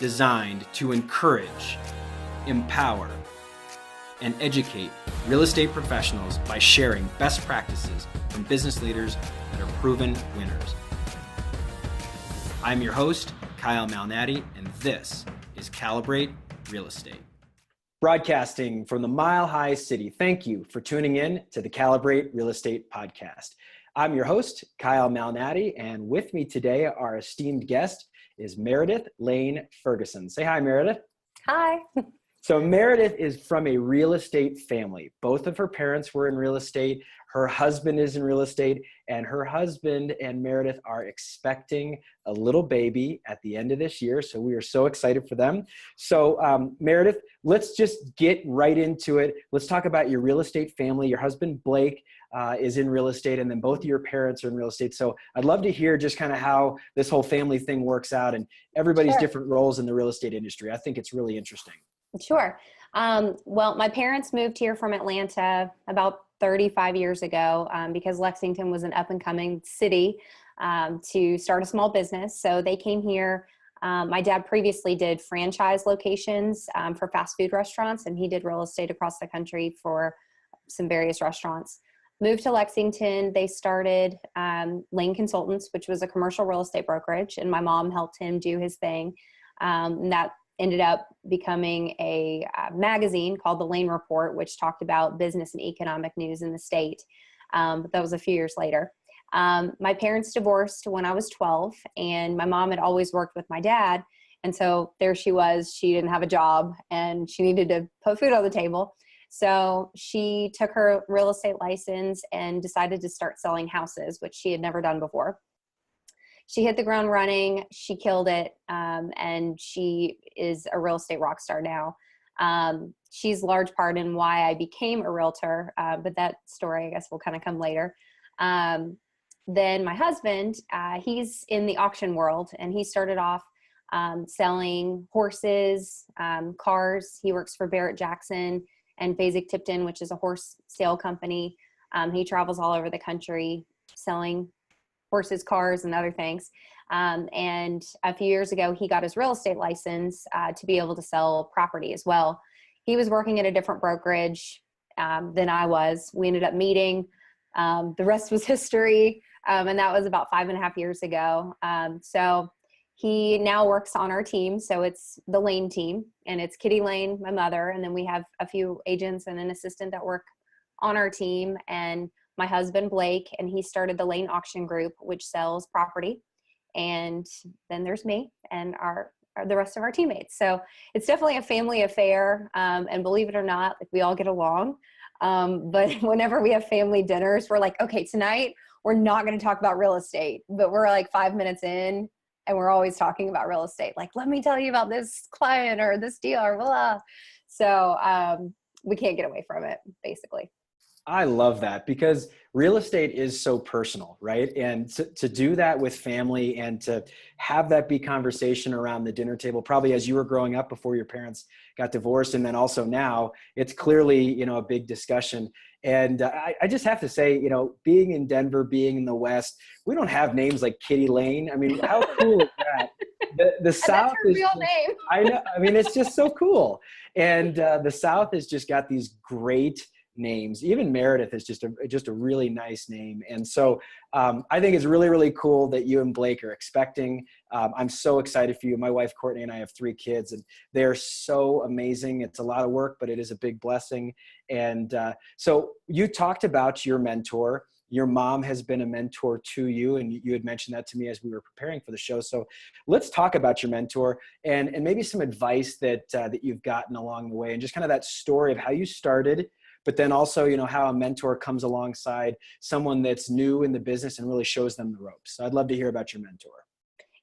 designed to encourage, empower, and educate real estate professionals by sharing best practices from business leaders that are proven winners. I'm your host, Kyle Malnati, and this is Calibrate Real Estate. Broadcasting from the Mile High City, thank you for tuning in to the Calibrate Real Estate Podcast. I'm your host, Kyle Malnati, and with me today, our esteemed guest is Meredith Lane Ferguson. Say hi, Meredith. Hi. So Meredith is from a real estate family. Both of her parents were in real estate. Her husband is in real estate, and her husband and Meredith are expecting a little baby at the end of this year. So we are so excited for them. So Meredith, let's just get right into it. Let's talk about your real estate family. Your husband, Blake, is in real estate, and then both of your parents are in real estate. So I'd love to hear just kind of how this whole family thing works out and everybody's different roles in the real estate industry. I think it's really interesting. Sure. Well, my parents moved here from Atlanta about 35 years ago because Lexington was an up-and-coming city to start a small business. So they came here. My dad previously did franchise locations for fast food restaurants, and he did real estate across the country for some various restaurants. Moved to Lexington. They started Lane Consultants, which was a commercial real estate brokerage, and my mom helped him do his thing. And that ended up becoming a magazine called The Lane Report, which talked about business and economic news in the state. But that was a few years later. My parents divorced when I was 12, and my mom had always worked with my dad. And so there she was. She didn't have a job, and she needed to put food on the table. So she took her real estate license and decided to start selling houses, which she had never done before. She hit the ground running. She killed it. And she is a real estate rock star now. She's a large part in why I became a realtor. But that story, I guess, will kind of come later. Then my husband, he's in the auction world, and he started off selling horses, cars. He works for Barrett Jackson and Fasig-Tipton, which is a horse sale company. He travels all over the country selling horses, cars, and other things. And a few years ago, he got his real estate license to be able to sell property as well. He was working at a different brokerage than I was. We ended up meeting. The rest was history. And that was about 5.5 years ago. So he now works on our team. So it's the Lane team, and it's Kitty Lane, my mother. And then we have a few agents and an assistant that work on our team. And my husband, Blake, and he started the Lane Auction Group, which sells property. And then there's me and the rest of our teammates. So it's definitely a family affair. And believe it or not, like, we all get along. But whenever we have family dinners, we're like, okay, tonight we're not going to talk about real estate, but we're like 5 minutes in and we're always talking about real estate. Like, let me tell you about this client or this deal or blah. So we can't get away from it, basically. I love that, because real estate is so personal, right? And to do that with family and to have that be conversation around the dinner table, probably as you were growing up before your parents got divorced, and then also now, it's clearly, a big discussion. And I just have to say, being in Denver, being in the West, we don't have names like Kitty Lane. I mean, how cool is that? The South is real name. I know. I mean, it's just so cool. And the South has just got these great names. Even Meredith is just a really nice name. And so I think it's really, really cool that you and Blake are expecting. I'm so excited for you. My wife, Courtney, and I have 3 kids, and they're so amazing. It's a lot of work, but it is a big blessing. And so you talked about your mentor. Your mom has been a mentor to you, and you had mentioned that to me as we were preparing for the show. So let's talk about your mentor and maybe some advice that you've gotten along the way, and just kind of that story of how you started, but then also, how a mentor comes alongside someone that's new in the business and really shows them the ropes. So I'd love to hear about your mentor.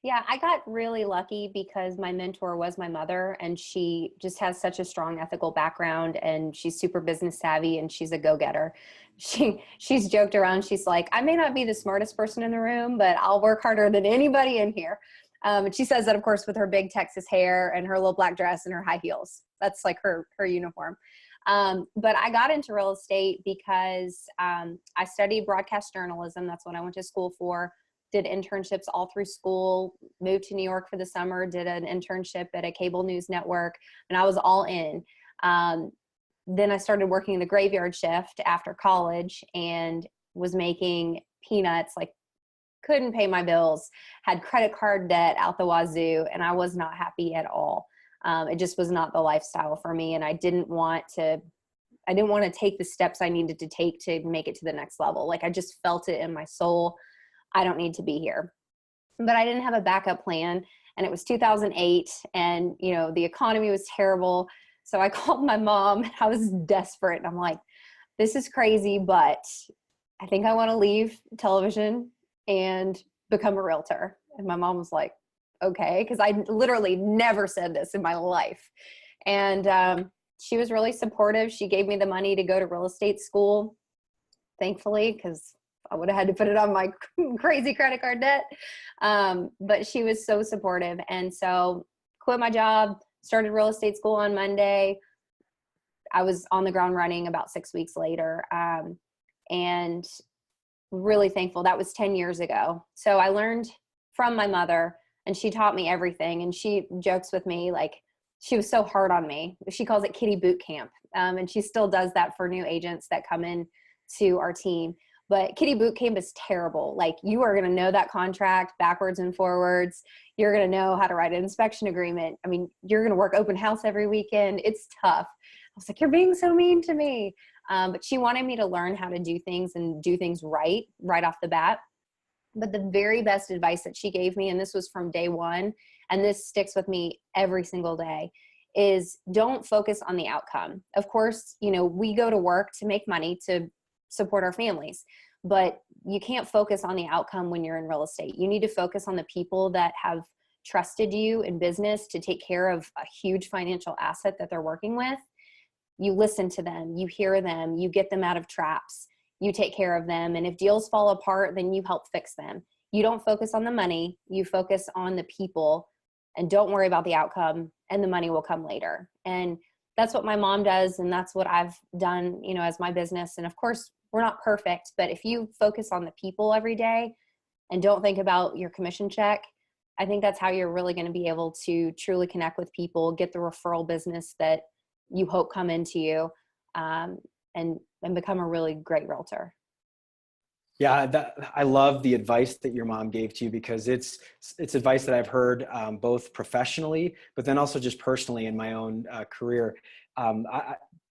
Yeah, I got really lucky because my mentor was my mother, and she just has such a strong ethical background, and she's super business savvy, and she's a go-getter. She's joked around. She's like, I may not be the smartest person in the room, but I'll work harder than anybody in here. And she says that, of course, with her big Texas hair and her little black dress and her high heels. That's like her uniform. But I got into real estate because I studied broadcast journalism. That's what I went to school for. did internships all through school, moved to New York for the summer, did an internship at a cable news network, and I was all in. Then I started working the graveyard shift after college and was making peanuts, like couldn't pay my bills, had credit card debt out the wazoo, and I was not happy at all. It just was not the lifestyle for me, and I didn't want to take the steps I needed to take to make it to the next level. Like I just felt it in my soul. I don't need to be here. But I didn't have a backup plan, and it was 2008, and the economy was terrible. So I called my mom, and I was desperate. And I'm like, this is crazy, but I think I want to leave television and become a realtor. And my mom was like, okay, because I literally never said this in my life. And she was really supportive. She gave me the money to go to real estate school, thankfully, because I would have had to put it on my crazy credit card debt. But she was so supportive. And so quit my job, started real estate school on Monday. I was on the ground running about 6 weeks later. And really thankful. That was 10 years ago. So I learned from my mother, and she taught me everything. And she jokes with me, like, she was so hard on me. She calls it kitty boot camp. And she still does that for new agents that come in to our team. But kitty boot camp is terrible. Like, you are going to know that contract backwards and forwards. You're going to know how to write an inspection agreement. I mean, you're going to work open house every weekend. It's tough. I was like, you're being so mean to me. But she wanted me to learn how to do things and do things right off the bat. But the very best advice that she gave me, and this was from day one, and this sticks with me every single day, is don't focus on the outcome. Of course, we go to work to make money to support our families, but you can't focus on the outcome when you're in real estate. You need to focus on the people that have trusted you in business to take care of a huge financial asset that they're working with. You listen to them, you hear them, you get them out of traps, you take care of them. And if deals fall apart, then you help fix them. You don't focus on the money, you focus on the people, and don't worry about the outcome, and the money will come later. And that's what my mom does. And that's what I've done, as my business. And of course, we're not perfect, but if you focus on the people every day and don't think about your commission check, I think that's how you're really going to be able to truly connect with people, get the referral business that you hope come into you, and become a really great realtor. Yeah, I love the advice that your mom gave to you, because it's advice that I've heard both professionally, but then also just personally in my own career.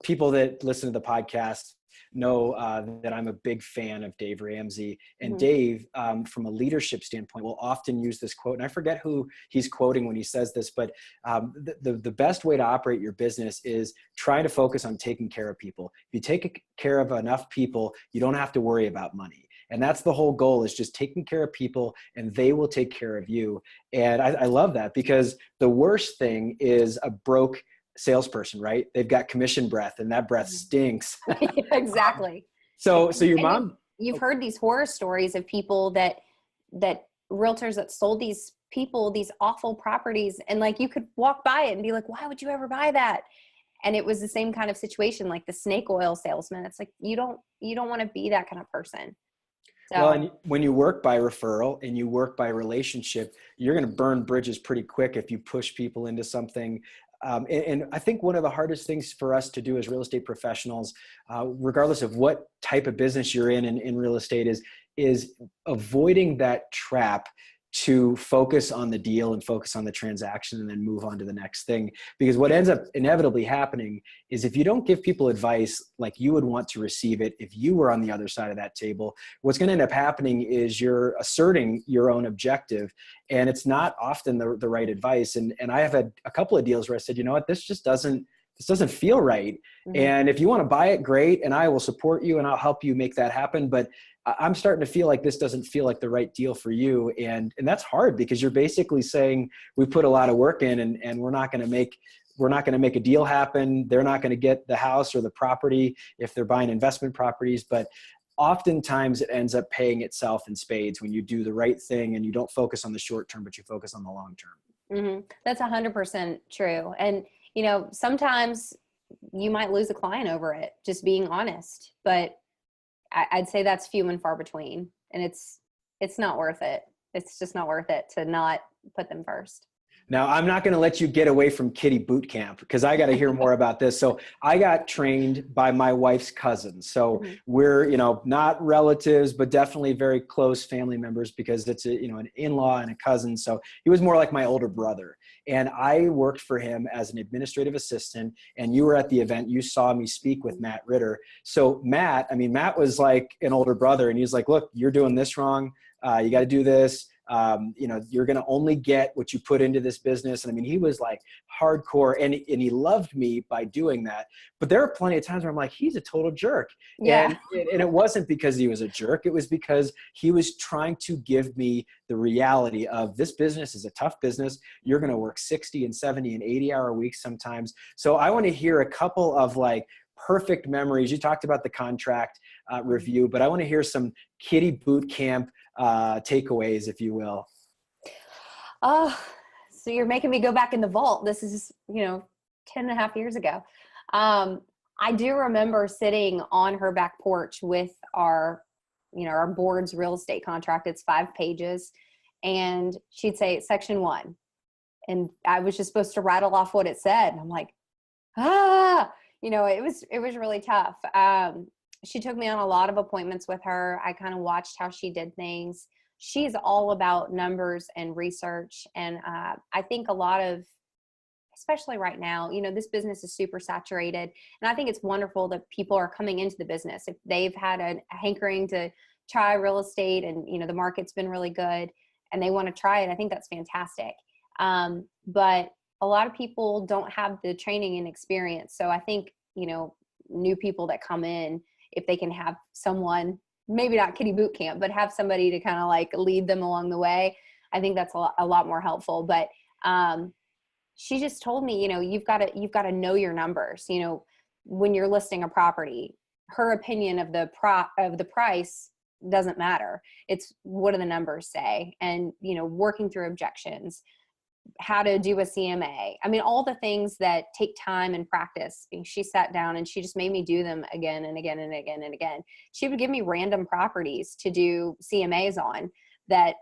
People that listen to the podcast know that I'm a big fan of Dave Ramsey. And Dave, from a leadership standpoint, will often use this quote. And I forget who he's quoting when he says this, but the best way to operate your business is trying to focus on taking care of people. If you take care of enough people, you don't have to worry about money. And that's the whole goal, is just taking care of people, and they will take care of you. And I love that, because the worst thing is a broke salesperson, right? They've got commission breath, and that breath stinks. Exactly. So your mom, you've heard these horror stories of people that realtors that sold these people these awful properties, and like you could walk by it and be like, why would you ever buy that? And it was the same kind of situation, like the snake oil salesman. It's like, you don't want to be that kind of person. So. Well, and when you work by referral and you work by relationship, you're going to burn bridges pretty quick if you push people into something. And I think one of the hardest things for us to do as real estate professionals, regardless of what type of business you're in real estate, is avoiding that trap to focus on the deal and focus on the transaction and then move on to the next thing. Because what ends up inevitably happening is, if you don't give people advice like you would want to receive it if you were on the other side of that table, what's going to end up happening is you're asserting your own objective, and it's not often the right advice. And I have had a couple of deals where I said, you know what, this doesn't feel right. And if you want to buy it, great. And I will support you and I'll help you make that happen. But I'm starting to feel like this doesn't feel like the right deal for you. And that's hard, because you're basically saying, we put a lot of work in, and we're not going to make a deal happen. They're not going to get the house or the property if they're buying investment properties. But oftentimes it ends up paying itself in spades when you do the right thing and you don't focus on the short term, but you focus on the long term. That's 100% true. And sometimes you might lose a client over it, just being honest, but I'd say that's few and far between. And it's it's not worth it. It's just not worth it to not put them first. Now, I'm not going to let you get away from Kitty Boot Camp because I got to hear more about this. So I got trained by my wife's cousin. So we're, not relatives, but definitely very close family members because it's an in-law and a cousin. So he was more like my older brother. And I worked for him as an administrative assistant. And you were at the event. You saw me speak with Matt Ritter. So Matt was like an older brother. And he's like, look, you're doing this wrong. You got to do this. You're going to only get what you put into this business. And he was like hardcore and he loved me by doing that. But there are plenty of times where I'm like, he's a total jerk. Yeah. And it wasn't because he was a jerk. It was because he was trying to give me the reality of this business is a tough business. You're going to work 60 and 70 and 80-hour weeks sometimes. So I want to hear a couple of like perfect memories. You talked about the contract review, but I want to hear some Kitty Boot Camp takeaways, if you will. Oh, so you're making me go back in the vault. This is, 10 and a half years ago. I do remember sitting on her back porch with our board's real estate contract. It's 5 pages. And she'd say section 1. And I was just supposed to rattle off what it said. And I'm like, it was really tough. She took me on a lot of appointments with her. I kind of watched how she did things. She's all about numbers and research. And I think a lot of, especially right now, this business is super saturated. And I think it's wonderful that people are coming into the business. If they've had a hankering to try real estate and, the market's been really good and they want to try it, I think that's fantastic. But a lot of people don't have the training and experience. So I think, new people that come in, if they can have someone, maybe not Kitty Boot Camp, but have somebody to kind of like lead them along the way, I think that's a lot more helpful. But she just told me, you've got to know your numbers. When you're listing a property, her opinion of the price doesn't matter. It's what do the numbers say, and working through objections, how to do a CMA. All the things that take time and practice. She sat down and she just made me do them again and again and again and again. She would give me random properties to do CMAs on that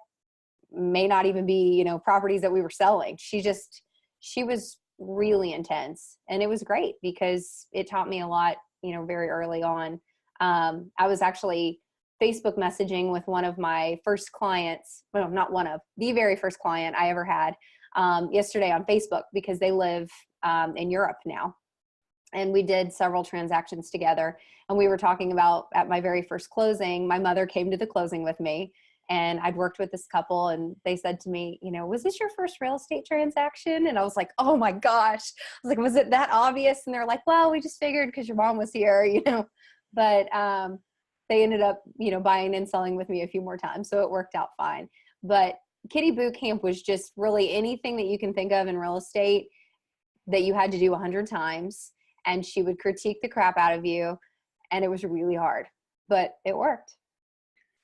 may not even be, properties that we were selling. She was really intense, and it was great because it taught me a lot, very early on. I was actually Facebook messaging with one of my first clients. Well, not one of, the very first client I ever had. Yesterday on Facebook because they live in Europe now. And we did several transactions together. And we were talking about at my very first closing, my mother came to the closing with me, and I'd worked with this couple, and they said to me, was this your first real estate transaction? And I was like, oh my gosh. I was like, was it that obvious? And they're like, well, we just figured because your mom was here, but they ended up, buying and selling with me a few more times. So it worked out fine. But Kitty Boot Camp was just really anything that you can think of in real estate that you had to do 100 times, and she would critique the crap out of you, and it was really hard, but it worked.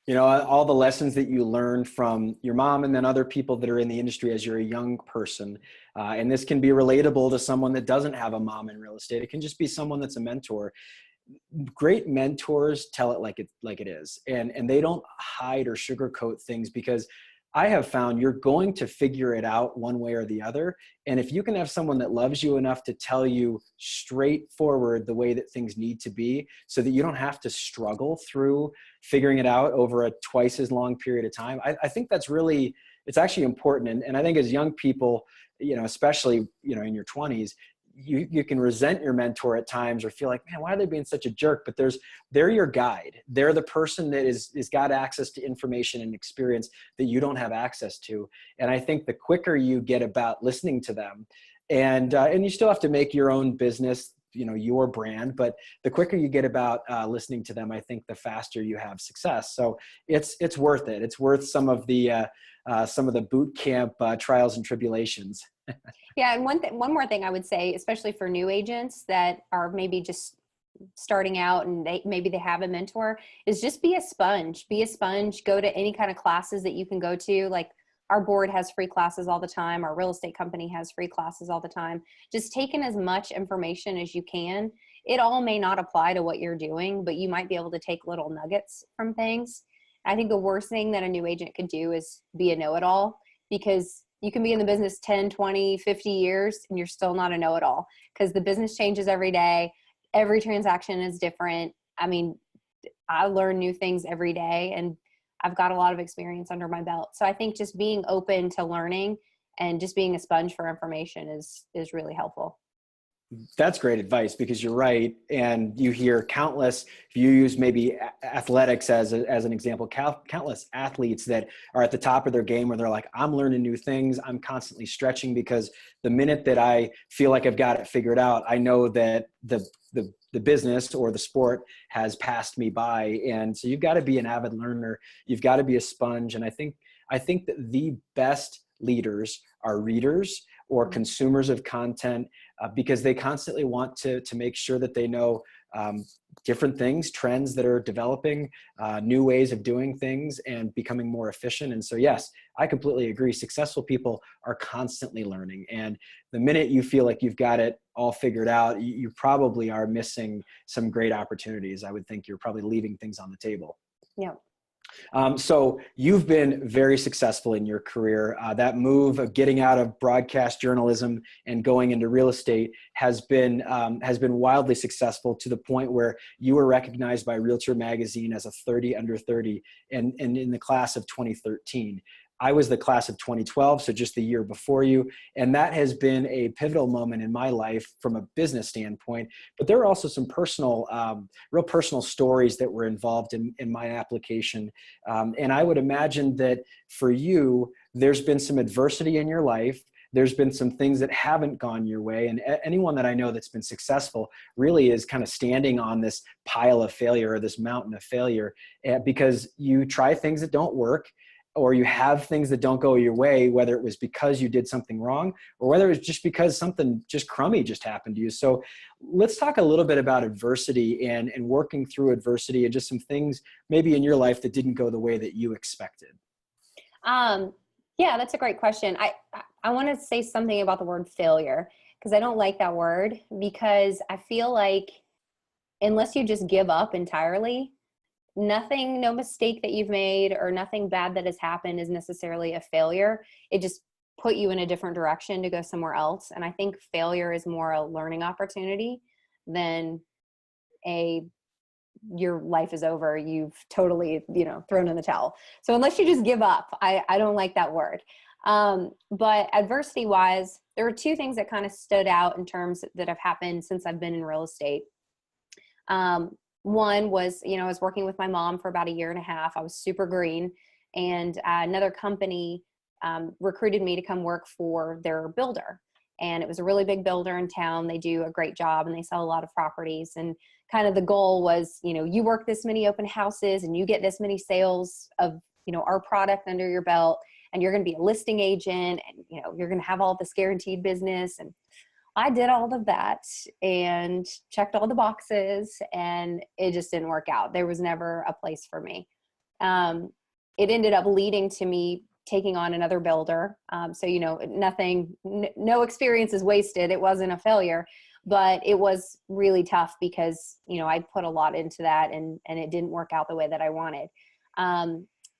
All the lessons that you learned from your mom and then other people that are in the industry as you're a young person. And this can be relatable to someone that doesn't have a mom in real estate. It can just be someone that's a mentor. Great mentors tell it like it is. And they don't hide or sugarcoat things, because I have found you're going to figure it out one way or the other. And if you can have someone that loves you enough to tell you straightforward the way that things need to be, so that you don't have to struggle through figuring it out over a twice as long period of time, I think that's really, it's actually important. And I think as young people, especially, in your 20s, you can resent your mentor at times or feel like, man, why are they being such a jerk? But they're your guide. They're the person that is got access to information and experience that you don't have access to. And I think the quicker you get about listening to them, and you still have to make your own business, your brand, but the quicker you get about listening to them, I think the faster you have success. So it's worth it. It's worth some of the boot camp trials and tribulations. Yeah. And one more thing I would say, especially for new agents that are maybe just starting out and maybe they have a mentor, is just be a sponge. Go to any kind of classes that you can go to. Like our board has free classes all the time. Our real estate company has free classes all the time. Just take in as much information as you can. It all may not apply to what you're doing, but you might be able to take little nuggets from things. I think the worst thing that a new agent could do is be a know-it-all, because you can be in the business 10, 20, 50 years and you're still not a know-it-all, because the business changes every day. Every transaction is different. I mean, I learn new things every day, and I've got a lot of experience under my belt. So I think just being open to learning and just being a sponge for information is really helpful. That's great advice, because you're right. And you hear countless, if you use maybe athletics as an example, countless athletes that are at the top of their game where they're like, I'm learning new things. I'm constantly stretching, because the minute that I feel like I've got it figured out, I know that the business or the sport has passed me by. And so you've got to be an avid learner. You've got to be a sponge. And I think that the best leaders are readers or consumers of content, because they constantly want to make sure that they know different things, trends that are developing, new ways of doing things and becoming more efficient. And so, yes, I completely agree. Successful people are constantly learning. And the minute you feel like you've got it all figured out, you probably are missing some great opportunities. I would think you're probably leaving things on the table. Yeah. So you've been very successful in your career. That move of getting out of broadcast journalism and going into real estate has been wildly successful, to the point where you were recognized by Realtor Magazine as a 30 under 30, and in the class of 2013. I was the class of 2012, so just the year before you. And that has been a pivotal moment in my life from a business standpoint. But there are also some personal, real personal stories that were involved in my application. And I would imagine that for you, there's been some adversity in your life. There's been some things that haven't gone your way. And anyone that I know that's been successful really is kind of standing on this pile of failure, or this mountain of failure, because you try things that don't work, or you have things that don't go your way, whether it was because you did something wrong, or whether it was just because something just crummy just happened to you. So let's talk a little bit about adversity and working through adversity, and just some things maybe in your life that didn't go the way that you expected. Yeah, that's a great question. I want to say something about the word failure, because I don't like that word, because I feel like unless you just give up entirely, no mistake that you've made or nothing bad that has happened is necessarily a failure. It just put you in a different direction to go somewhere else. And I think failure is more a learning opportunity than your life is over, you've totally, thrown in the towel. So unless you just give up, I don't like that word. But adversity wise, there were two things that kind of stood out in terms that have happened since I've been in real estate. One was, I was working with my mom for about 1.5 years. I was super green, and another company recruited me to come work for their builder. And it was a really big builder in town. They do a great job and they sell a lot of properties. And kind of the goal was, you work this many open houses and you get this many sales of, our product under your belt, and you're going to be a listing agent, and, you're going to have all this guaranteed business. And I did all of that and checked all the boxes, and it just didn't work out. There was never a place for me. It ended up leading to me taking on another builder. So, no experience is wasted. It wasn't a failure, but it was really tough because, I put a lot into that, and it didn't work out the way that I wanted.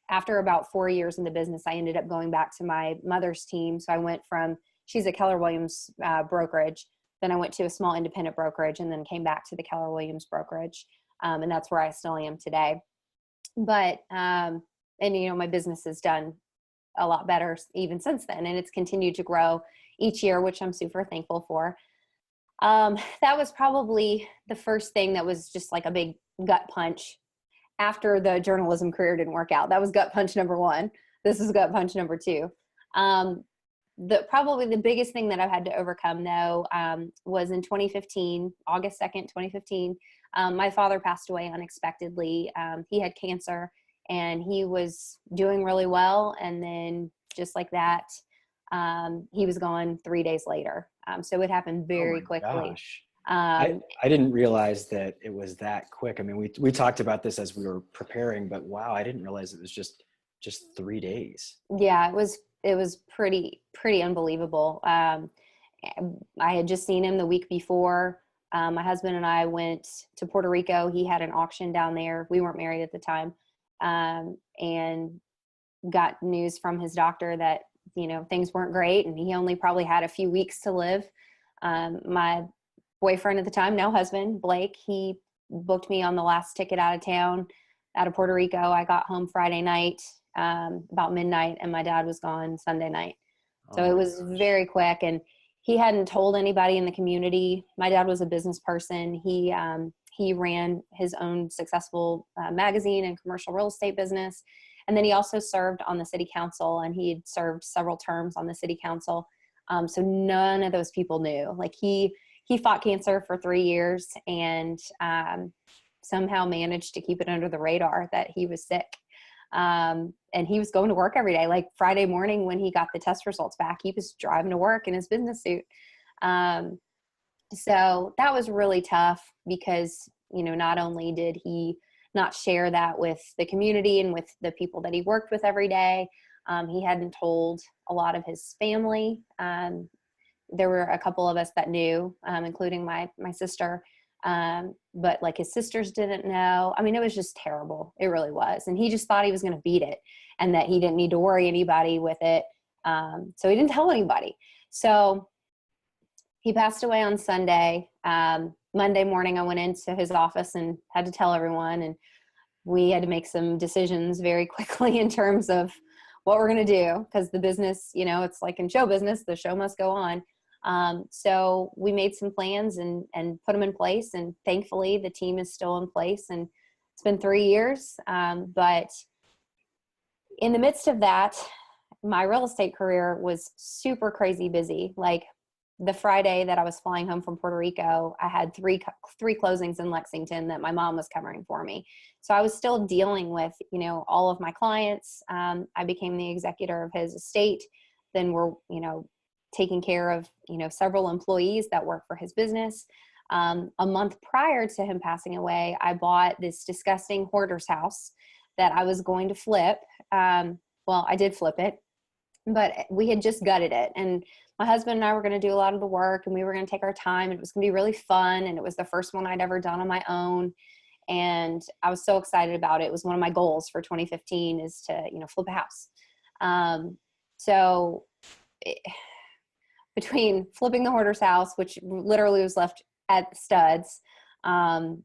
After about 4 years in the business, I ended up going back to my mother's team. So I went from, she's a Keller Williams brokerage. Then I went to a small independent brokerage, and then came back to the Keller Williams brokerage. And that's where I still am today. But, my business has done a lot better even since then. And it's continued to grow each year, which I'm super thankful for. That was probably the first thing that was just like a big gut punch after the journalism career didn't work out. That was gut punch number one. This is gut punch number two. Probably the biggest thing that I've had to overcome though, was in 2015, August 2nd, 2015. My father passed away unexpectedly. He had cancer and he was doing really well. And then just like that, he was gone 3 days later. So it happened very quickly. Gosh. I didn't realize that it was that quick. I mean, we talked about this as we were preparing, but wow, I didn't realize it was just 3 days. Yeah, it was pretty unbelievable. I had just seen him the week before. My husband and I went to Puerto Rico. He had an auction down there. We weren't married at the time. and got news from his doctor that, things weren't great and he only probably had a few weeks to live. My boyfriend at the time, now husband, Blake, he booked me on the last ticket out of town, out of Puerto Rico. I got home Friday night, about midnight, and my dad was gone Sunday night. So it was very quick, and he hadn't told anybody in the community. My dad was a business person. He ran his own successful magazine and commercial real estate business. And then he also served on the city council, and he had served several terms on the city council. So none of those people knew. Like he fought cancer for 3 years and somehow managed to keep it under the radar that he was sick. And he was going to work every day. Like Friday morning when he got the test results back, he was driving to work in his business suit. So that was really tough because, not only did he not share that with the community and with the people that he worked with every day, he hadn't told a lot of his family. There were a couple of us that knew, including my sister. But like his sisters didn't know. I mean, it was just terrible. It really was. And he just thought he was going to beat it and that he didn't need to worry anybody with it. So he didn't tell anybody. So he passed away on Sunday. Monday morning, I went into his office and had to tell everyone. And we had to make some decisions very quickly in terms of what we're going to do. Because the business, it's like in show business, the show must go on. So we made some plans and put them in place, and thankfully the team is still in place, and it's been 3 years. But in the midst of that, my real estate career was super crazy busy. Like the Friday that I was flying home from Puerto Rico, I had three closings in Lexington that my mom was covering for me. So I was still dealing with, all of my clients. I became the executor of his estate. Then we're, taking care of, several employees that work for his business. A month prior to him passing away, I bought this disgusting hoarder's house that I was going to flip. Well, I did flip it, but we had just gutted it. And my husband and I were going to do a lot of the work, and we were going to take our time. And it was going to be really fun. And it was the first one I'd ever done on my own. And I was so excited about it. It was one of my goals for 2015 is to, flip a house. Between flipping the hoarder's house, which literally was left at studs, but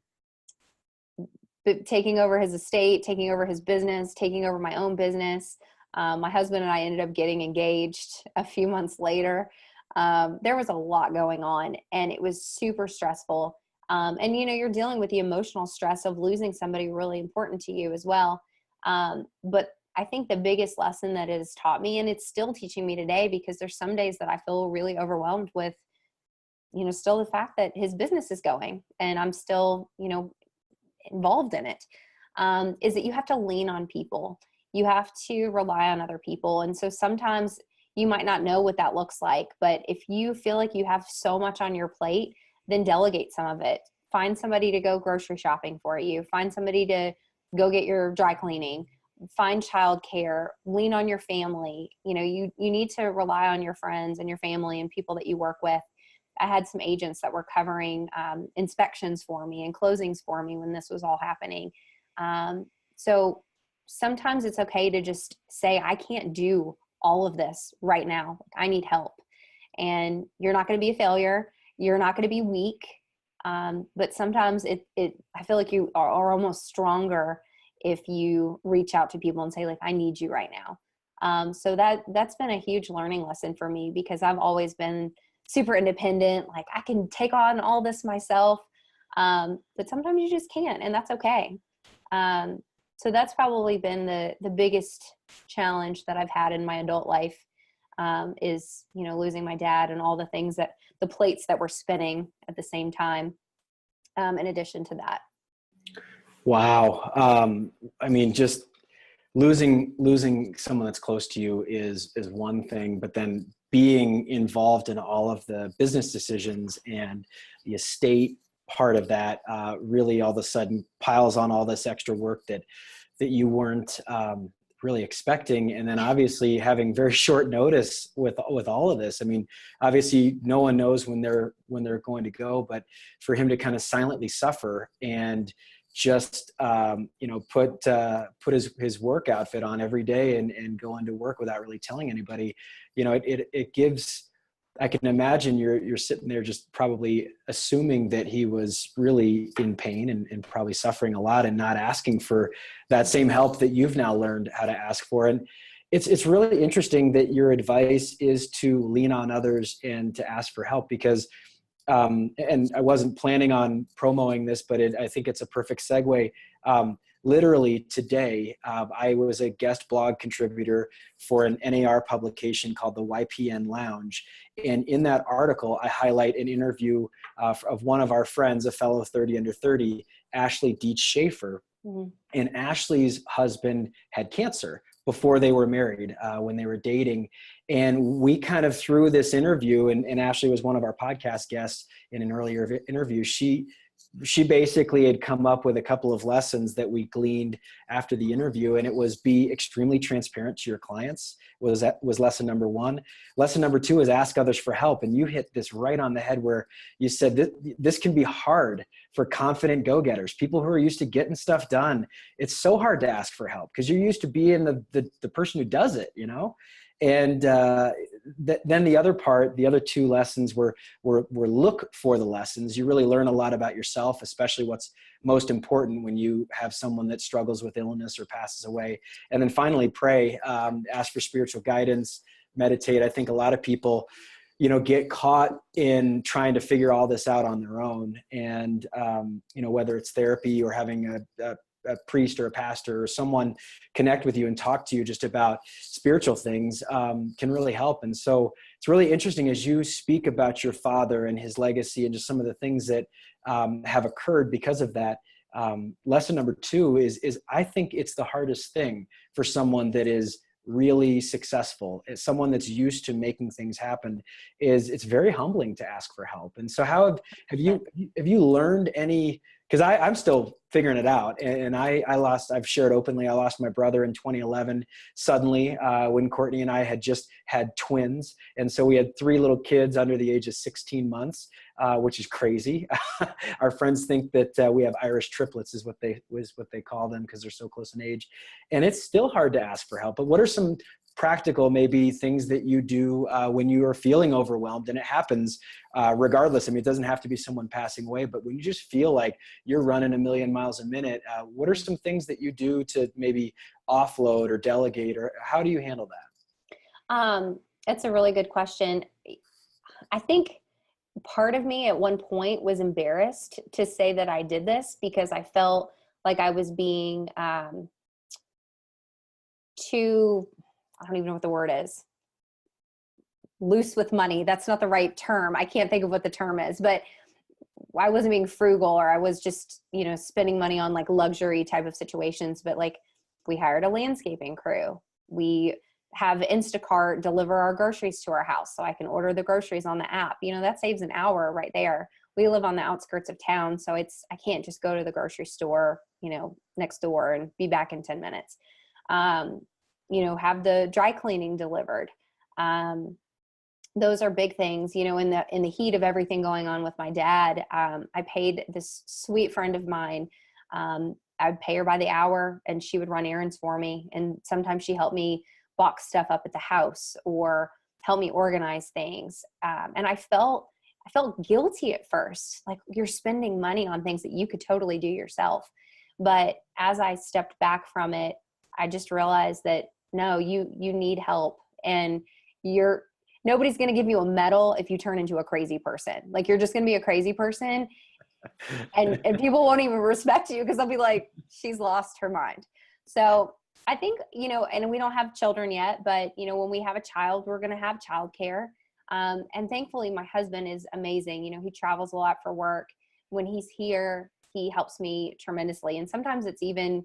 taking over his estate, taking over his business, taking over my own business. My husband and I ended up getting engaged a few months later. There was a lot going on, and it was super stressful. And, you're dealing with the emotional stress of losing somebody really important to you as well. But I think the biggest lesson that it has taught me, and it's still teaching me today, because there's some days that I feel really overwhelmed with, still the fact that his business is going and I'm still, involved in it, is that you have to lean on people. You have to rely on other people. And so sometimes you might not know what that looks like, but if you feel like you have so much on your plate, then delegate some of it. Find somebody to go grocery shopping for you. Find somebody to go get your dry cleaning. Find childcare, lean on your family. You need to rely on your friends and your family and people that you work with. I had some agents that were covering inspections for me and closings for me when this was all happening. So sometimes it's okay to just say, I can't do all of this right now. I need help. And you're not going to be a failure. You're not going to be weak. But sometimes I feel like you are almost stronger if you reach out to people and say, like, I need you right now. So that's been a huge learning lesson for me, because I've always been super independent. Like, I can take on all this myself. But sometimes you just can't, and that's okay. So that's probably been the biggest challenge that I've had in my adult life, is, losing my dad and all the things the plates that were spinning at the same time, in addition to that. Wow. I mean, just losing someone that's close to you is one thing, but then being involved in all of the business decisions and the estate part of that really all of a sudden piles on all this extra work that you weren't really expecting. And then obviously having very short notice with all of this. I mean, obviously no one knows when they're going to go, but for him to kind of silently suffer and just, put his work outfit on every day and go into work without really telling anybody. It gives, I can imagine you're sitting there just probably assuming that he was really in pain and probably suffering a lot and not asking for that same help that you've now learned how to ask for. And it's really interesting that your advice is to lean on others and to ask for help, because and I wasn't planning on promoting this, but I think it's a perfect segue. Literally today, I was a guest blog contributor for an NAR publication called the YPN Lounge. And in that article, I highlight an interview of one of our friends, a fellow 30 under 30, Ashley Dietz Schaefer. Mm-hmm. And Ashley's husband had cancer before they were married, when they were dating. And we kind of, through this interview, and Ashley was one of our podcast guests in an earlier interview, she basically had come up with a couple of lessons that we gleaned after the interview. And it was, be extremely transparent to your clients was lesson number one. Lesson number two is ask others for help. And you hit this right on the head, where you said this can be hard for confident go-getters, people who are used to getting stuff done. It's so hard to ask for help because you're used to being the person who does it, And then the other two lessons were look for the lessons. You really learn a lot about yourself, especially what's most important when you have someone that struggles with illness or passes away. And then finally, pray, ask for spiritual guidance, meditate. I think a lot of people, get caught in trying to figure all this out on their own. And, whether it's therapy or having a priest or a pastor or someone connect with you and talk to you just about spiritual things can really help. And so it's really interesting as you speak about your father and his legacy and just some of the things that have occurred because of that. Lesson number two is I think it's the hardest thing for someone that is really successful. As someone that's used to making things happen, it's very humbling to ask for help. And so have you learned any, because I'm still figuring it out. And I've shared openly, I lost my brother in 2011, suddenly, when Courtney and I had just had twins. And so we had 3 little kids under the age of 16 months, which is crazy. Our friends think that we have Irish triplets is what they call them, because they're so close in age. And it's still hard to ask for help. But what are some practical, maybe, things that you do when you are feeling overwhelmed? And it happens regardless. I mean, it doesn't have to be someone passing away, but when you just feel like you're running a million miles a minute, what are some things that you do to maybe offload or delegate, or how do you handle that? It's a really good question. I think part of me at one point was embarrassed to say that I did this, because I felt like I was being too, I don't even know what the word is, loose with money. That's not the right term. I can't think of what the term is, but I wasn't being frugal, or I was just, spending money on like luxury type of situations. But like, we hired a landscaping crew. We have Instacart deliver our groceries to our house, so I can order the groceries on the app. That saves an hour right there. We live on the outskirts of town, so I can't just go to the grocery store, next door and be back in 10 minutes. Have the dry cleaning delivered. Those are big things, in the heat of everything going on with my dad. I paid this sweet friend of mine. I'd pay her by the hour, and she would run errands for me. And sometimes she helped me box stuff up at the house or help me organize things. And I felt guilty at first, like, you're spending money on things that you could totally do yourself. But as I stepped back from it, I just realized that no, you need help, and nobody's going to give you a medal if you turn into a crazy person. Like, you're just going to be a crazy person, and people won't even respect you, because they'll be like, she's lost her mind. So I think, and we don't have children yet, but when we have a child, we're going to have childcare. And thankfully my husband is amazing. He travels a lot for work. When he's here, he helps me tremendously. And sometimes it's even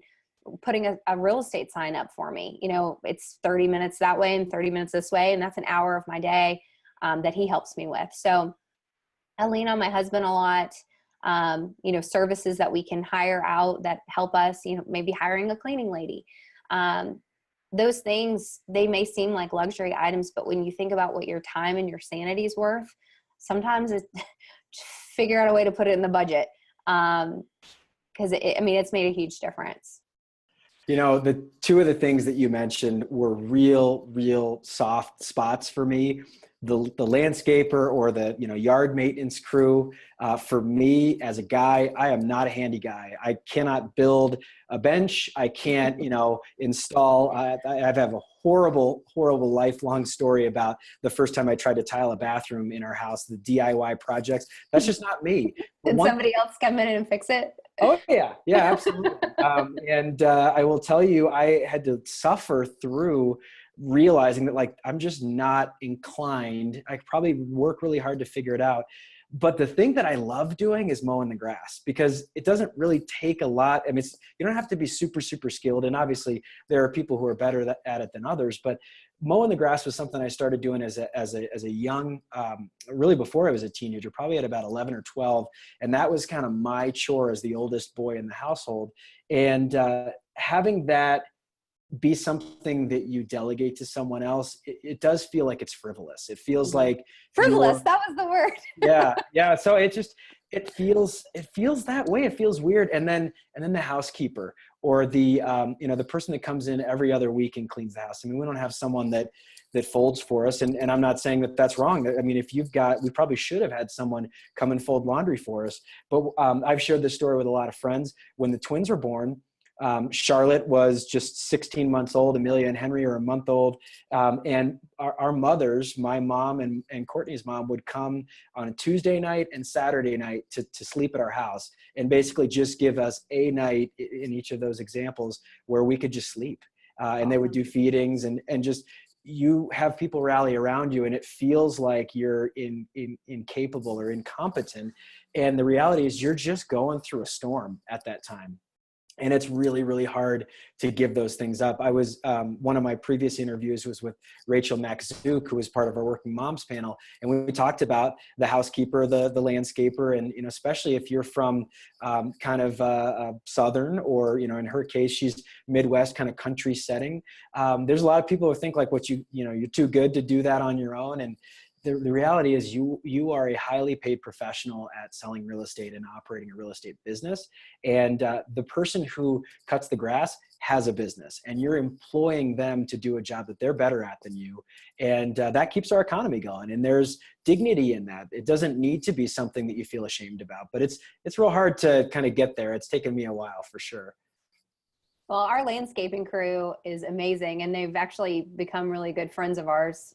putting a real estate sign up for me. It's 30 minutes that way and 30 minutes this way. And that's an hour of my day that he helps me with. So I lean on my husband a lot. Services that we can hire out that help us, maybe hiring a cleaning lady. Those things, they may seem like luxury items, but when you think about what your time and your sanity is worth, sometimes it's figure out a way to put it in the budget. because I mean, it's made a huge difference. You know, the two of the things that you mentioned were real soft spots for me. The landscaper or the, you know, yard maintenance crew. For me as a guy, I am not a handy guy. I cannot build a bench. I can't, you know, install. I have a horrible lifelong story about the first time I tried to tile a bathroom in our house, the DIY projects. That's just not me. Did somebody else come in and fix it? Oh yeah, absolutely. And I will tell you, I had to suffer through realizing that, like, I'm just not inclined. I could probably work really hard to figure it out. But the thing that I love doing is mowing the grass, because it doesn't really take a lot. I mean, you don't have to be super skilled. And obviously there are people who are better at it than others, but mowing the grass was something I started doing as a young, really before I was a teenager, probably at about 11 or 12. And that was kind of my chore as the oldest boy in the household. And having that be something that you delegate to someone else, it does feel like it's frivolous. It feels like frivolous. That was the word. yeah. So it feels that way. It feels weird. And then the housekeeper or the, you know, the person that comes in every other week and cleans the house. I mean, we don't have someone that folds for us. And I'm not saying that that's wrong. I mean, we probably should have had someone come and fold laundry for us. But I've shared this story with a lot of friends. When the twins were born, Charlotte was just 16 months old. Amelia and Henry are a month old. And our mothers, my mom and Courtney's mom, would come on a Tuesday night and Saturday night to sleep at our house, and basically just give us a night in each of those examples where we could just sleep. And they would do feedings and just, you have people rally around you, and it feels like you're incapable or incompetent. And the reality is you're just going through a storm at that time. And it's really hard to give those things up. I was, one of my previous interviews was with Rachel Maczuk, who was part of our Working Moms panel. And we talked about the housekeeper, the landscaper, and, you know, especially if you're from kind of Southern, or, you know, in her case, she's Midwest kind of country setting. There's a lot of people who think like you're too good to do that on your own. And the reality is you are a highly paid professional at selling real estate and operating a real estate business. And the person who cuts the grass has a business, and you're employing them to do a job that they're better at than you. And that keeps our economy going. And there's dignity in that. It doesn't need to be something that you feel ashamed about, but it's real hard to kind of get there. It's taken me a while for sure. Well, our landscaping crew is amazing, and they've actually become really good friends of ours.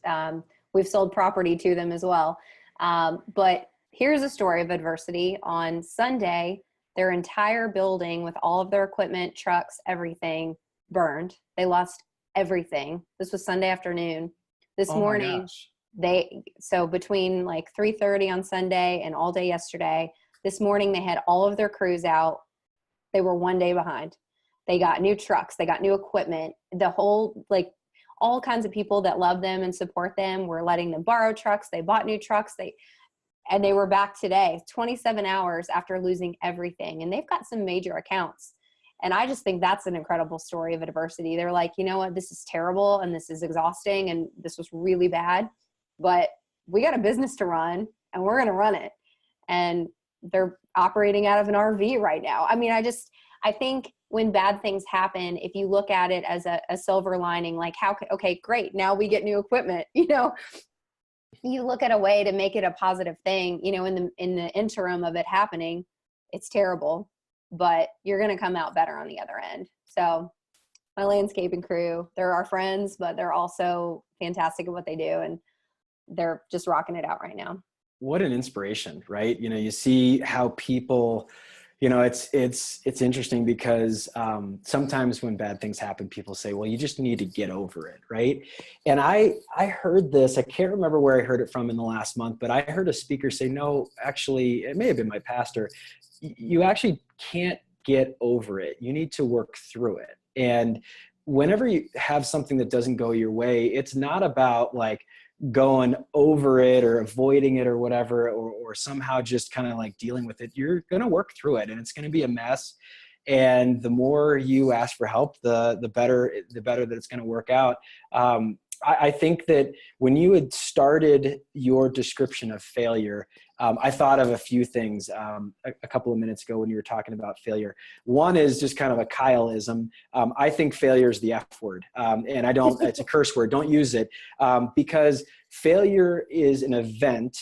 We've sold property to them as well. But here's a story of adversity. On Sunday, their entire building with all of their equipment, trucks, everything burned. They lost everything. This was Sunday afternoon. This morning, so between like 3:30 on Sunday and all day yesterday, this morning they had all of their crews out. They were one day behind. They got new trucks. They got new equipment. The whole, like, all kinds of people that love them and support them were letting them borrow trucks. They bought new trucks. And they were back today, 27 hours after losing everything. And they've got some major accounts. And I just think that's an incredible story of adversity. They're like, you know what, this is terrible and this is exhausting and this was really bad, but we got a business to run and we're going to run it. And they're operating out of an RV right now. I mean, I think when bad things happen, if you look at it as a silver lining, like okay, great. Now we get new equipment, you know, you look at a way to make it a positive thing, you know, in the interim of it happening, it's terrible, but you're going to come out better on the other end. So my landscaping crew, they're our friends, but they're also fantastic at what they do. And they're just rocking it out right now. What an inspiration, right? You know, you see how people, you know, it's interesting because sometimes when bad things happen, people say, well, you just need to get over it, right? And I heard this, I can't remember where I heard it from in the last month, but I heard a speaker say, no, actually, it may have been my pastor, you actually can't get over it. You need to work through it. And whenever you have something that doesn't go your way, it's not about like going over it or avoiding it or whatever, or somehow just kind of like dealing with it. You're going to work through it and it's going to be a mess. And the more you ask for help, the better that it's going to work out. I think that when you had started your description of failure, I thought of a few things a couple of minutes ago when you were talking about failure. One is just kind of a Kyleism. I think failure is the F word, and I don't, it's a curse word. Don't use it, because failure is an event,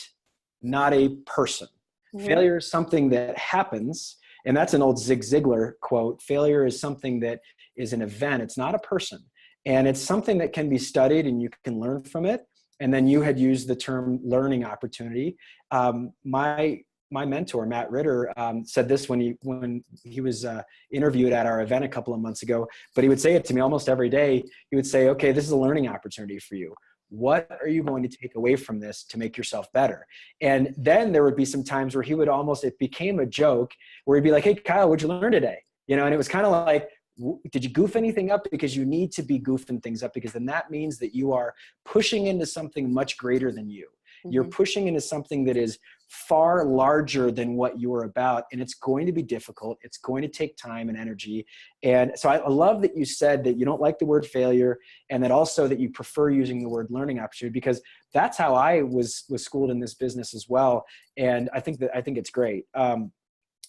not a person. Mm-hmm. Failure is something that happens, and that's an old Zig Ziglar quote. Failure is something that is an event. It's not a person. And it's something that can be studied and you can learn from it. And then you had used the term learning opportunity. My mentor, Matt Ritter, said this when he was interviewed at our event a couple of months ago, but he would say it to me almost every day. He would say, okay, this is a learning opportunity for you. What are you going to take away from this to make yourself better? And then there would be some times where he would almost, it became a joke where he'd be like, hey, Kyle, what'd you learn today? And it was kind of like, did you goof anything up? Because you need to be goofing things up, because then that means that you are pushing into something much greater than you. Mm-hmm. You're pushing into something that is far larger than what you're about. And it's going to be difficult. It's going to take time and energy. And so I love that you said that you don't like the word failure, and that also that you prefer using the word learning opportunity, because that's how I was schooled in this business as well. And I think it's great. Can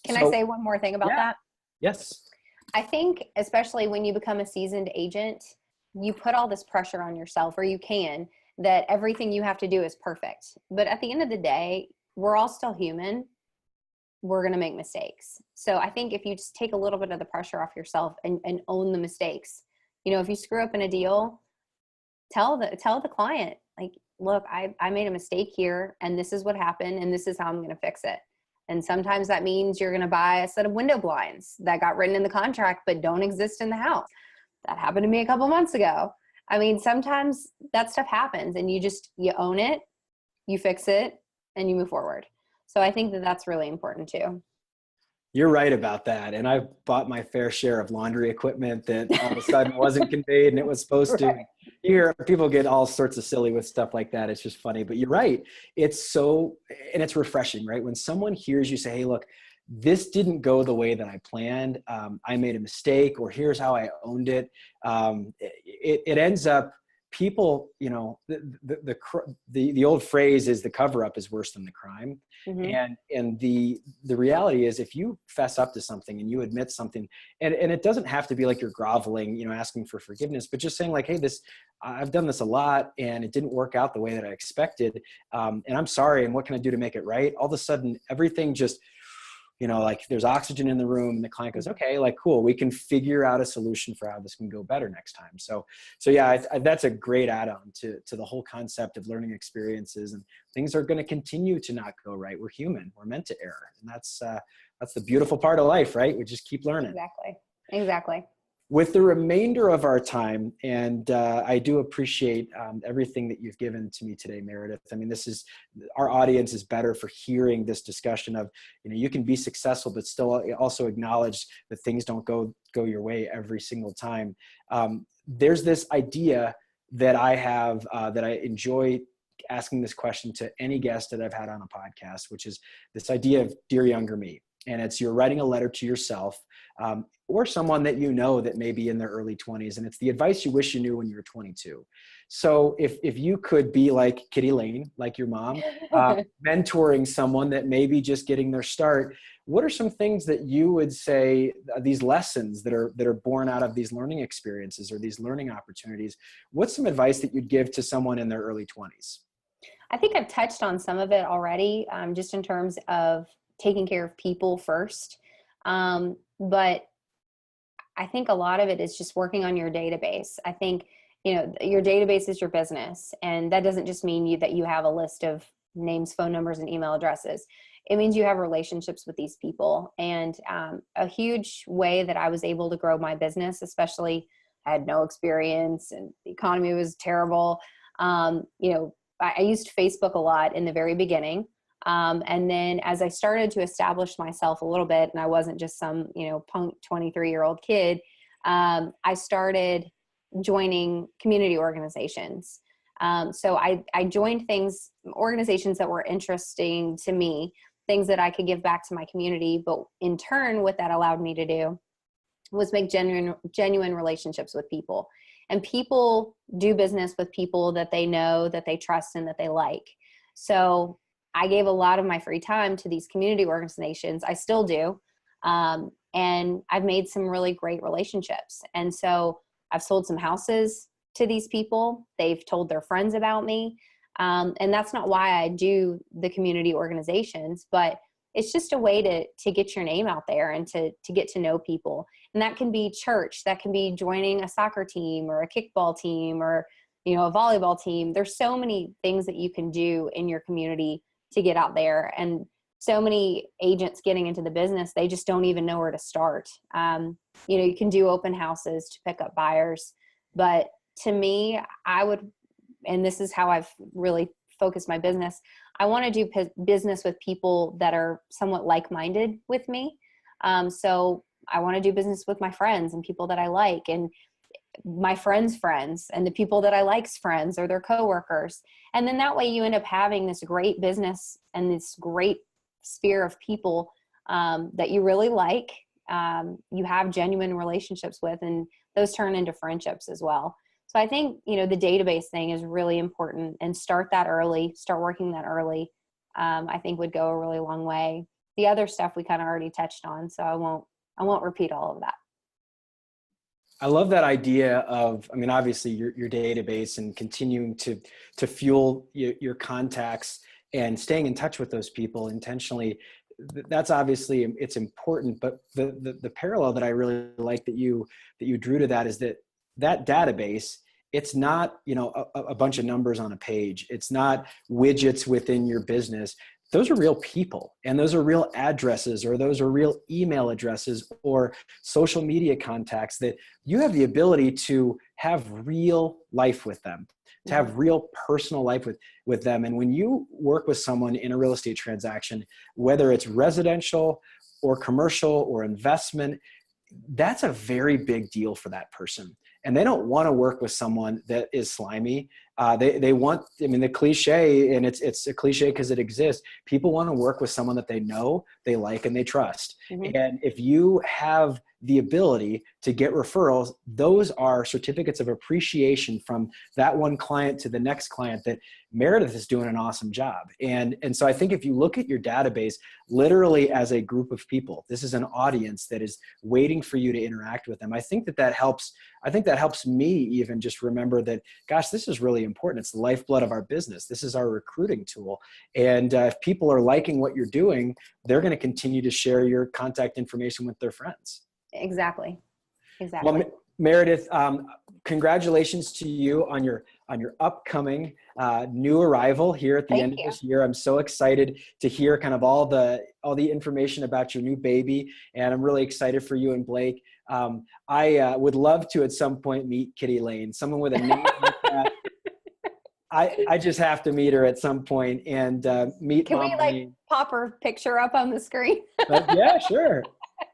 I say one more thing about that? Yes. I think especially when you become a seasoned agent, you put all this pressure on yourself, or you can, that everything you have to do is perfect. But at the end of the day, we're all still human. We're going to make mistakes. So I think if you just take a little bit of the pressure off yourself and own the mistakes, if you screw up in a deal, tell the client, like, look, I made a mistake here, and this is what happened, and this is how I'm going to fix it. And sometimes that means you're going to buy a set of window blinds that got written in the contract but don't exist in the house. That happened to me a couple months ago. I mean, sometimes that stuff happens, and you own it, you fix it, and you move forward. So I think that that's really important too. You're right about that. And I've bought my fair share of laundry equipment that all of a sudden wasn't conveyed and it was supposed to. You hear people get all sorts of silly with stuff like that. It's just funny, but you're right. It's it's refreshing, right? When someone hears you say, hey, look, this didn't go the way that I planned. I made a mistake, or here's how I owned it. It ends up, people, the old phrase is the cover up is worse than the crime. Mm-hmm. And the reality is, if you fess up to something and you admit something, and it doesn't have to be like you're groveling, asking for forgiveness, but just saying like, hey, I've done this a lot and it didn't work out the way that I expected. And I'm sorry. And what can I do to make it right? All of a sudden, everything just, like there's oxygen in the room, and the client goes, okay, like, cool. We can figure out a solution for how this can go better next time. So yeah, that's a great add-on to the whole concept of learning experiences, and things are going to continue to not go right. We're human. We're meant to err. And that's the beautiful part of life, right? We just keep learning. Exactly. With the remainder of our time, and I do appreciate everything that you've given to me today, Meredith. I mean, our audience is better for hearing this discussion of, you can be successful, but still also acknowledge that things don't go your way every single time. There's this idea that I have that I enjoy asking this question to any guest that I've had on a podcast, which is this idea of Dear Younger Me. And it's, you're writing a letter to yourself or someone that that may be in their early 20s. And it's the advice you wish you knew when you were 22. So if you could be like Kitty Lane, like your mom, mentoring someone that may be just getting their start, what are some things that you would say, these lessons that are born out of these learning experiences or these learning opportunities? What's some advice that you'd give to someone in their early 20s? I think I've touched on some of it already, just in terms of taking care of people first. But I think a lot of it is just working on your database. I think, your database is your business. And that doesn't just mean that you have a list of names, phone numbers, and email addresses. It means you have relationships with these people. And a huge way that I was able to grow my business, especially I had no experience and the economy was terrible. I used Facebook a lot in the very beginning. And then as I started to establish myself a little bit, and I wasn't just some, punk 23-year-old kid, I started joining community organizations. So I joined organizations that were interesting to me, things that I could give back to my community. But in turn, what that allowed me to do was make genuine relationships with people. and people do business with people that they know, that they trust, and that they like. So I gave a lot of my free time to these community organizations. I still do. And I've made some really great relationships. And so I've sold some houses to these people. They've told their friends about me. And that's not why I do the community organizations, but it's just a way to get your name out there and to get to know people. And that can be church, that can be joining a soccer team or a kickball team or, a volleyball team. There's so many things that you can do in your community to get out there. And so many agents getting into the business, they just don't even know where to start. You can do open houses to pick up buyers. But to me, I would, and this is how I've really focused my business, I want to do business with people that are somewhat like-minded with me. So I want to do business with my friends and people that I like, and my friends' friends, and the people that I like's friends or their coworkers. And then that way you end up having this great business and this great sphere of people that you really like, you have genuine relationships with, and those turn into friendships as well. So I think, the database thing is really important, and start working that early. I think would go a really long way. The other stuff we kind of already touched on, so I won't repeat all of that. I love that idea of, obviously your database and continuing to fuel your contacts and staying in touch with those people intentionally. That's obviously, it's important, but the parallel that I really like that you drew to that is that database, it's not, a bunch of numbers on a page. It's not widgets within your business. Those are real people, and those are real addresses, or those are real email addresses or social media contacts that you have the ability to have real life with them, to have real personal life with them. And when you work with someone in a real estate transaction, whether it's residential or commercial or investment, that's a very big deal for that person. And they don't want to work with someone that is slimy. They want, the cliche, and it's a cliche because it exists. People want to work with someone that they know, they like, and they trust. Mm-hmm. And if you have the ability to get referrals, those are certificates of appreciation from that one client to the next client that Meredith is doing an awesome job. And so I think if you look at your database literally as a group of people, this is an audience that is waiting for you to interact with them. I think that helps me even just remember that, gosh, this is really important. It's the lifeblood of our business. This is our recruiting tool. And if people are liking what you're doing, they're going to continue to share your contact information with their friends. Exactly. Well, Meredith, congratulations to you on your upcoming new arrival here at the end of this year. I'm so excited to hear kind of all the information about your new baby, and I'm really excited for you and Blake. I would love to at some point meet Kitty Lane, someone with a name like that. I just have to meet her at some point and meet. Can we Lane. Pop her picture up on the screen? Yeah, sure.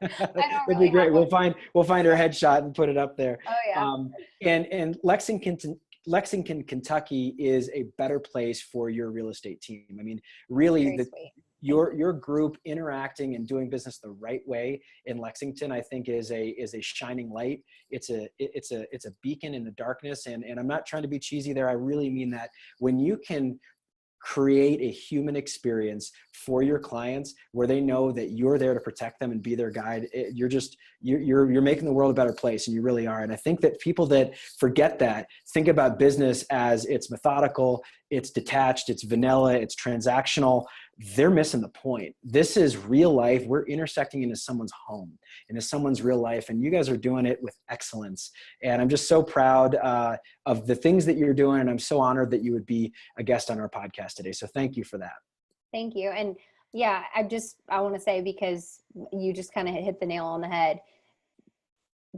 That'd be great. We'll find her headshot and put it up there. Oh yeah. And Lexington, Kentucky is a better place for your real estate team. Really, your group interacting and doing business the right way in Lexington, I think is a shining light. It's a beacon in the darkness. And I'm not trying to be cheesy there. I really mean that. When you can create a human experience for your clients where they know that you're there to protect them and be their guide, you're making the world a better place, and you really are. And I think that people that forget that, think about business as it's methodical, it's detached, it's vanilla, it's transactional, they're missing the point. This is real life. We're intersecting into someone's home, into someone's real life, and you guys are doing it with excellence. And I'm just so proud of the things that you're doing, and I'm so honored that you would be a guest on our podcast today. So thank you for that. Thank you. And yeah, I want to say, because you just kind of hit the nail on the head.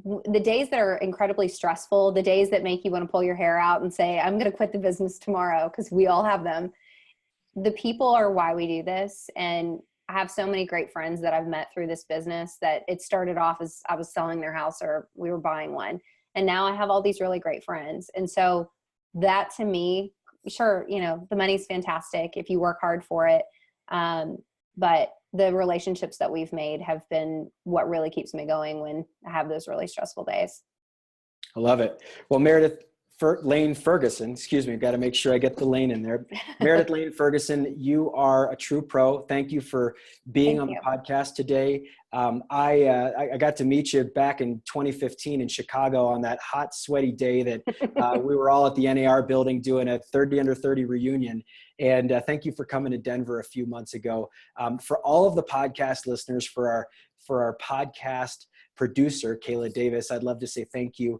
The days that are incredibly stressful, the days that make you want to pull your hair out and say, I'm going to quit the business tomorrow, because we all have them. The people are why we do this. And I have so many great friends that I've met through this business that it started off as I was selling their house or we were buying one. And now I have all these really great friends. And so that, to me, sure, the money's fantastic if you work hard for it. But the relationships that we've made have been what really keeps me going when I have those really stressful days. I love it. Well, Meredith Lane Ferguson, excuse me, got to make sure I get the Lane in there. Meredith Lane Ferguson, you are a true pro. Thank you for being Thank on you. the podcast today. I got to meet you back in 2015 in Chicago on that hot, sweaty day that we were all at the NAR building doing a 30 under 30 reunion. And thank you for coming to Denver a few months ago. For all of the podcast listeners, for our podcast producer, Kayla Davis, I'd love to say thank you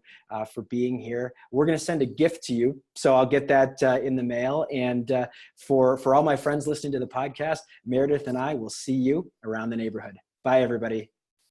for being here. We're going to send a gift to you, so I'll get that in the mail. And for all my friends listening to the podcast, Meredith and I will see you around the neighborhood. Bye, everybody.